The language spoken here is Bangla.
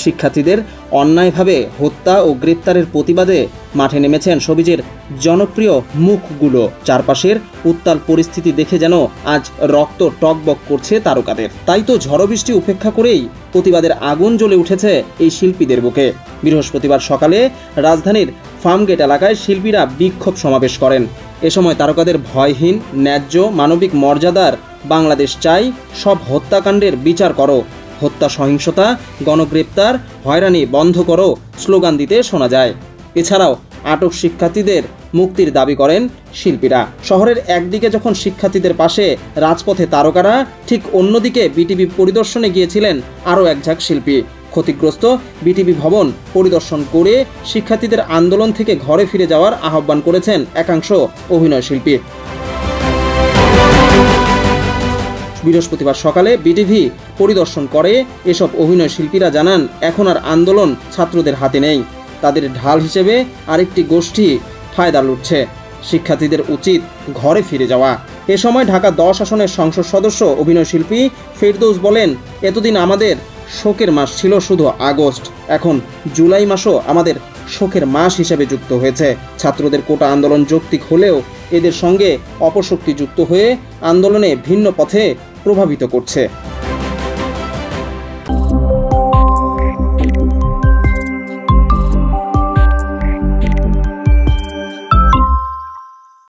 শিক্ষার্থীদের অন্যায়ভাবে হত্যা ও গ্রেপ্তারের প্রতিবাদে মাঠে নেমেছেন সবিজের জনপ্রিয় মুখগুলো। চারপাশের উত্তাল পরিস্থিতি দেখে যেন আজ রক্ত টকবক করছে তারকাদের। তাই তো ঝড় বৃষ্টি উপেক্ষা করেই প্রতিবাদের আগুন জ্বলে উঠেছে এই শিল্পীদের বুকে। বৃহস্পতিবার সকালে রাজধানীর ফার্মগেট এলাকায় শিল্পীরা বিক্ষোভ সমাবেশ করেন। এ সময় তারকাদের ভয়হীন, ন্যায্য, মানবিক মর্যাদার বাংলাদেশ চাই, সব হত্যাকাণ্ডের বিচার করো, হত্যা, সহিংসতা, গণগ্রেপ্তার, হয়রানি বন্ধ করো স্লোগান দিতে শোনা যায়। এছাড়াও আটক শিক্ষার্থীদের মুক্তির দাবি করেন শিল্পীরা। শহরের একদিকে যখন শিক্ষার্থীদের পাশে রাজপথে তারকারা, ঠিক অন্যদিকে বিটিভি পরিদর্শনে গিয়েছিলেন আরও এক ঝাঁক শিল্পী। ক্ষতিগ্রস্ত বিটিভি ভবন পরিদর্শন করে শিক্ষার্থীদের আন্দোলন থেকে ঘরে ফিরে যাওয়ার আহ্বান করেছেন একাংশ অভিনয় শিল্পী। বৃহস্পতিবার সকালে বিটিভি পরিদর্শন করে এসব অভিনয় শিল্পীরা জানান, এখন আর আন্দোলন ছাত্রদের হাতে নেই। তাদের ঢাল হিসেবে আরেকটি গোষ্ঠী ফায়দা লুটছে। শিক্ষার্থীদের উচিত ঘরে ফিরে যাওয়া। এ সময় ঢাকা 10 আসনের সংসদ সদস্য অভিনয় শিল্পী ফেরদৌস বলেন, এতদিন আমাদের শোকের মাস ছিল শুধু আগস্ট, এখন জুলাই মাসও আমাদের শোকের মাস হিসেবে যুক্ত হয়েছে। ছাত্রদের কোটা আন্দোলন যৌক্তিক হলেও এদের সঙ্গে অপশক্তি যুক্ত হয়ে আন্দোলনে ভিন্ন পথে প্রভাবিত করছে।